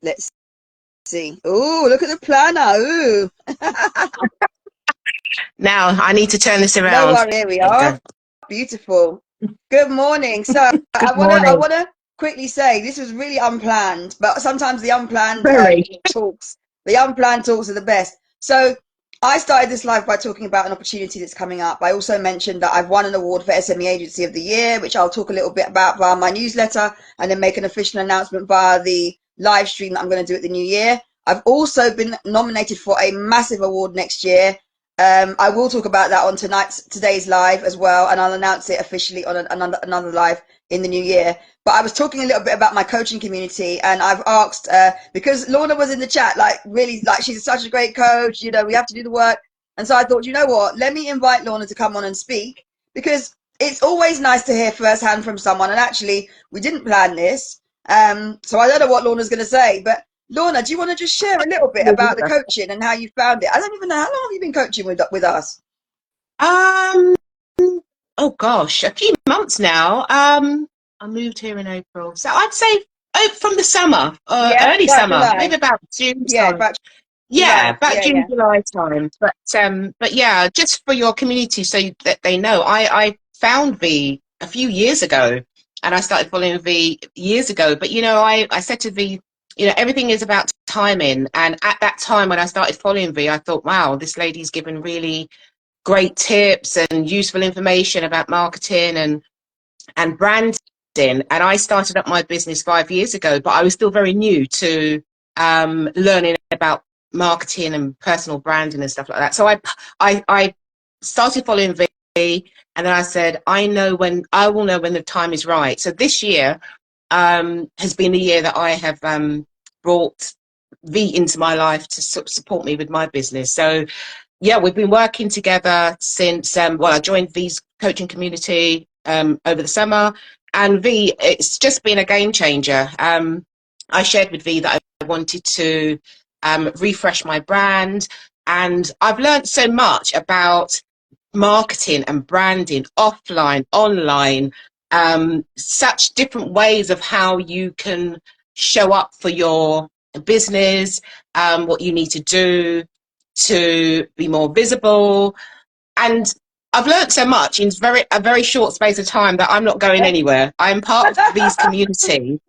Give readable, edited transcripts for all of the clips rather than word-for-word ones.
Let's see. Oh, look at the planner. Ooh. Now I need to turn this No around. worries. Here we There we are. go. Beautiful. Good morning. So I Good wanna I morning. wanna quickly say this was really unplanned, but sometimes the unplanned Very. talks are the best. So I started this live by talking about an opportunity that's coming up. I also mentioned that I've won an award for SME Agency of the Year, which I'll talk a little bit about via my newsletter and then make an official announcement via the live stream that I'm going to do at the new year. I've also been nominated for a massive award next year. I will talk about that on today's live as well, and I'll announce it officially on another live in the new year. But I was talking a little bit about my coaching community, and I've asked because Lorna was in the chat, like really, like she's such a great coach. You know, we have to do the work, and so I thought, you know what? Let me invite Lorna to come on and speak because it's always nice to hear firsthand from someone. And actually, we didn't plan this, so I don't know what Lorna's going to say, but Lorna, do you want to just share a little bit about the coaching and how you found it? I don't even know, how long have you been coaching with us? Um, oh gosh, a few months now. I moved here in April, so I'd say from the summer, Yeah, early about summer, July. maybe about June Yeah, time. about Yeah, July. about Yeah, June, yeah. July time. But yeah, just for your community, so that they know, I found V a few years ago, and I started following V years ago. But I said to V, everything is about timing. And at that time when I started following V, I thought, wow, this lady's given really great tips and useful information about marketing and branding. And I started up my business 5 years ago, but I was still very new to learning about marketing and personal branding and stuff like that. So I started following V, and then I said, I will know when the time is right. So this year has been the year that I have brought V into my life to support me with my business. So yeah, we've been working together since I joined V's coaching community over the summer, and V, it's just been a game changer. I shared with V that I wanted to refresh my brand, and I've learned so much about marketing and branding, offline, online, such different ways of how you can show up for your business, what you need to do to be more visible. And I've learned so much in a very short space of time that I'm not going anywhere. I'm part of V's community.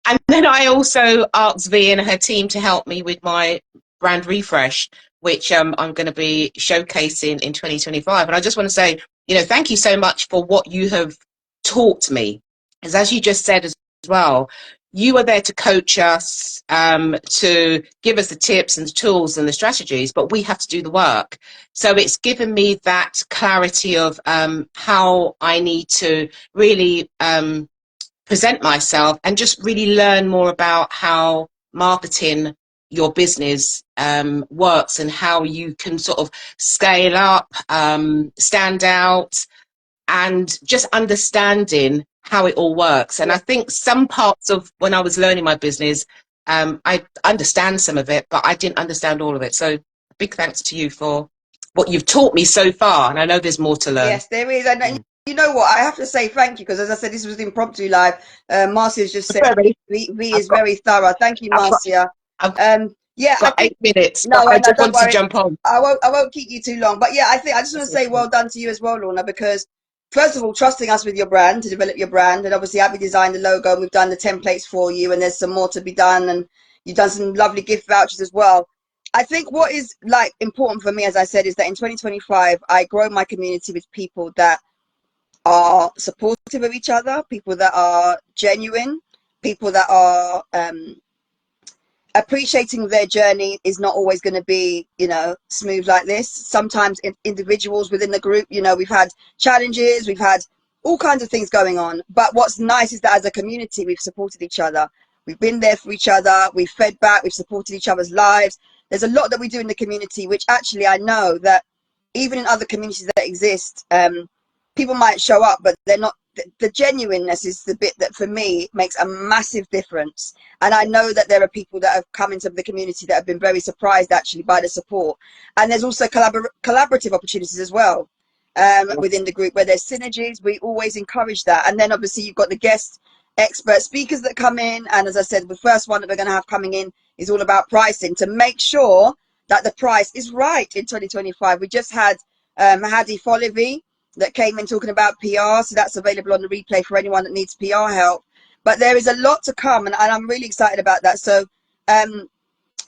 And then I also asked V and her team to help me with my brand refresh, which I'm going to be showcasing in 2025. And I just want to say, thank you so much for what you have taught me. Because as you just said as well, you are there to coach us, to give us the tips and the tools and the strategies, but we have to do the work. So it's given me that clarity of how I need to really present myself and just really learn more about how marketing your business works and how you can sort of scale up, stand out, and just understanding how it all works. And I think some parts of when I was learning my business, I understand some of it, but I didn't understand all of it. So big thanks to you for what you've taught me so far. And I know there's more to learn. Yes, there is. And you know what? I have to say thank you because, as I said, this was the impromptu live. Marcia's just said Very. V I've is got, very thorough. Thank you, I've got, Marcia. I've Yeah, I got think 8 minutes, but no, I no, just don't wanted to worry. jump on. I won't keep you too long. But yeah, I just want That's to say okay. well done to you as well, Lorna, because first of all, trusting us with your brand to develop your brand, and obviously Abby designed the logo, and we've done the templates for you, and there's some more to be done, and you've done some lovely gift vouchers as well. I think what is like important for me, as I said, is that in 2025, I grow my community with people that are supportive of each other, people that are genuine, people that are appreciating their journey is not always going to be, smooth like this. Sometimes individuals within the group, we've had challenges, we've had all kinds of things going on. But what's nice is that as a community, we've supported each other. We've been there for each other. We've fed back. We've supported each other's lives. There's a lot that we do in the community, which actually I know that even in other communities that exist, people might show up, but they're not. The genuineness is the bit that for me makes a massive difference. And I know that there are people that have come into the community that have been very surprised actually by the support. And there's also collaborative opportunities as well within the group where there's synergies. We always encourage that. And then obviously you've got the guest expert speakers that come in. And as I said, the first one that we're going to have coming in is all about pricing, to make sure that the price is right in 2025. We just had Hadi Folivi that came in talking about PR. So that's available on the replay for anyone that needs PR help. But there is a lot to come, and I'm really excited about that. So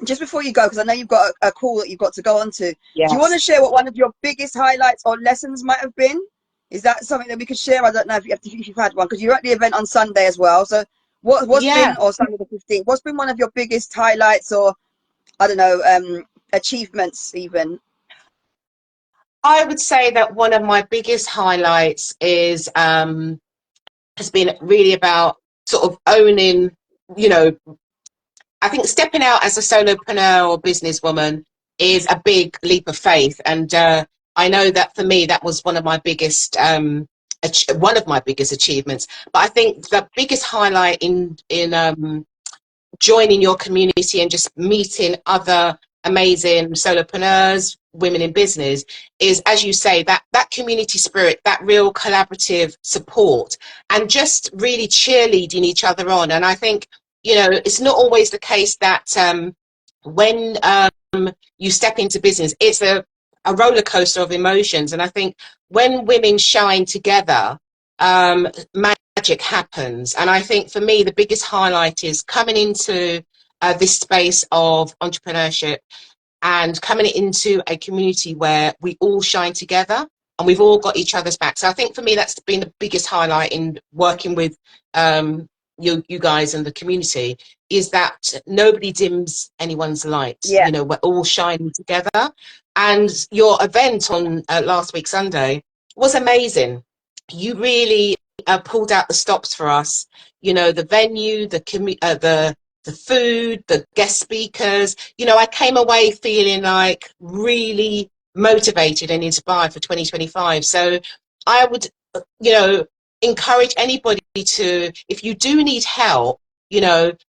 just before you go, because I know you've got a call that you've got to go on to, do you want to Yes. share what one of your biggest highlights or lessons might have been? Is that something that we could share? I don't know if you've had one, because you're at the event on Sunday as well. So what's Yeah. been, or Sunday the 15th, what's been one of your biggest highlights, or I don't know, achievements even? I would say that one of my biggest highlights is has been really about sort of owning, you know, I think stepping out as a solopreneur or businesswoman is a big leap of faith. And I know that for me, that was one of my biggest achievements. But I think the biggest highlight in joining your community and just meeting other amazing solopreneurs, women in business, is, as you say, that community spirit, that real collaborative support, and just really cheerleading each other on. And I think, it's not always the case that when you step into business, it's a roller coaster of emotions. And I think when women shine together, magic happens. And I think for me, the biggest highlight is coming into this space of entrepreneurship and coming into a community where we all shine together and we've all got each other's back. So I think for me, that's been the biggest highlight in working with you guys and the community, is that nobody dims anyone's light. Yeah, We're all shining together. And your event on last week, Sunday, was amazing. You really pulled out the stops for us. The venue, the food, the guest speakers. I came away feeling like really motivated and inspired for 2025. So I would, encourage anybody to, if you do need help,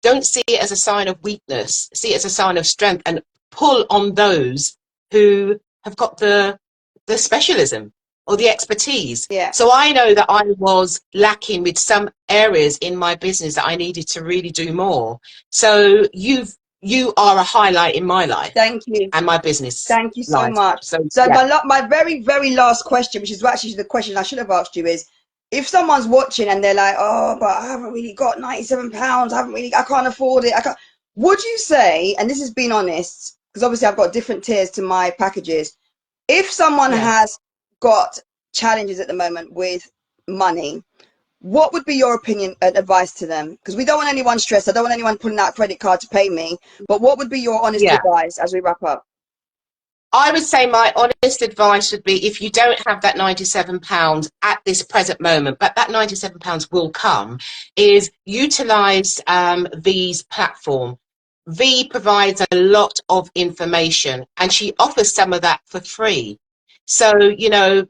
don't see it as a sign of weakness, see it as a sign of strength, and pull on those who have got the specialism or the expertise. yeah. So I know that I was lacking with some areas in my business that I needed to really do more. So you are a highlight in my life Thank you. and my business Thank you so life. much. So So yeah, my very, very last question, which is actually the question I should have asked you, is if someone's watching and they're like, oh, but I haven't really got £97, I can't afford it. Would you say, and this is being honest, because obviously I've got different tiers to my packages, if someone yeah. has got challenges at the moment with money, what would be your opinion and advice to them? Because we don't want anyone stressed. I don't want anyone pulling out a credit card to pay me. But what would be your honest Yeah. advice as we wrap up? I would say my honest advice would be, if you don't have that £97 at this present moment, but that £97 will come, is utilise V's platform. V provides a lot of information and she offers some of that for free. So,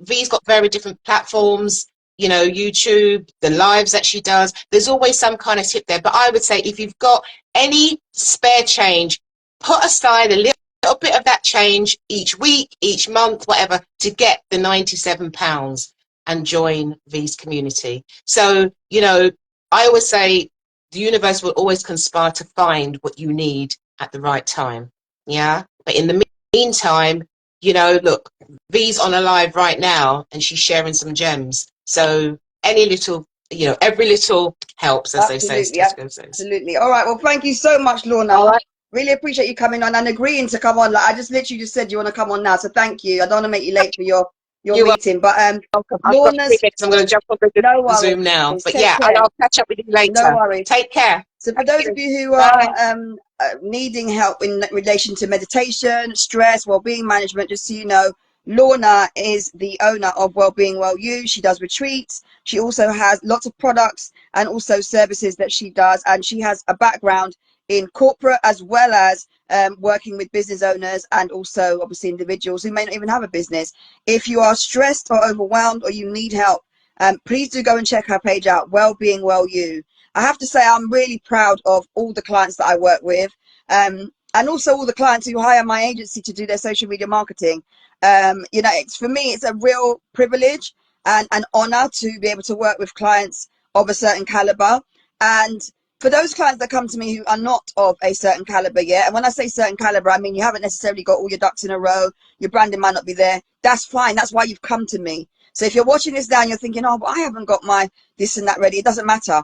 V's got very different platforms, YouTube, the lives that she does. There's always some kind of tip there. But I would say, if you've got any spare change, put aside a little bit of that change each week, each month, whatever, to get the £97 and join V's community. So, I always say the universe will always conspire to find what you need at the right time. Yeah. But in the meantime, look, V's on a live right now and she's sharing some gems. So any little, every little helps, as they say, as Absolutely, Tesco says. absolutely. All right. Well, thank you so much, All Lorna. right. Really appreciate you coming on and agreeing to come on. Like I just literally just said you want to come on now, so thank you. I don't want to make you late for your You are meeting, but welcome. I've got 3 Lorna's, minutes. I'm going to jump on no the Zoom now. worries. But Take yeah, and care. I'll catch up with you No later. worries. Take care. So for Thank those of you. you who are Bye. needing help in relation to meditation, stress, well-being management, just so you know, Lorna is the owner of Wellbeing Well You. She does retreats. She also has lots of products and also services that she does. And she has a background in corporate as well as working with business owners and also obviously individuals who may not even have a business. If you are stressed or overwhelmed or you need help, please do go and check her page out, Wellbeing Well You. I have to say I'm really proud of all the clients that I work with, and also all the clients who hire my agency to do their social media marketing. For me, it's a real privilege and an honor to be able to work with clients of a certain caliber. And for those clients that come to me who are not of a certain caliber yet, and when I say certain caliber, I mean you haven't necessarily got all your ducks in a row, your branding might not be there. That's fine. That's why you've come to me. So if you're watching this now and you're thinking, oh, but I haven't got my this and that ready, it doesn't matter.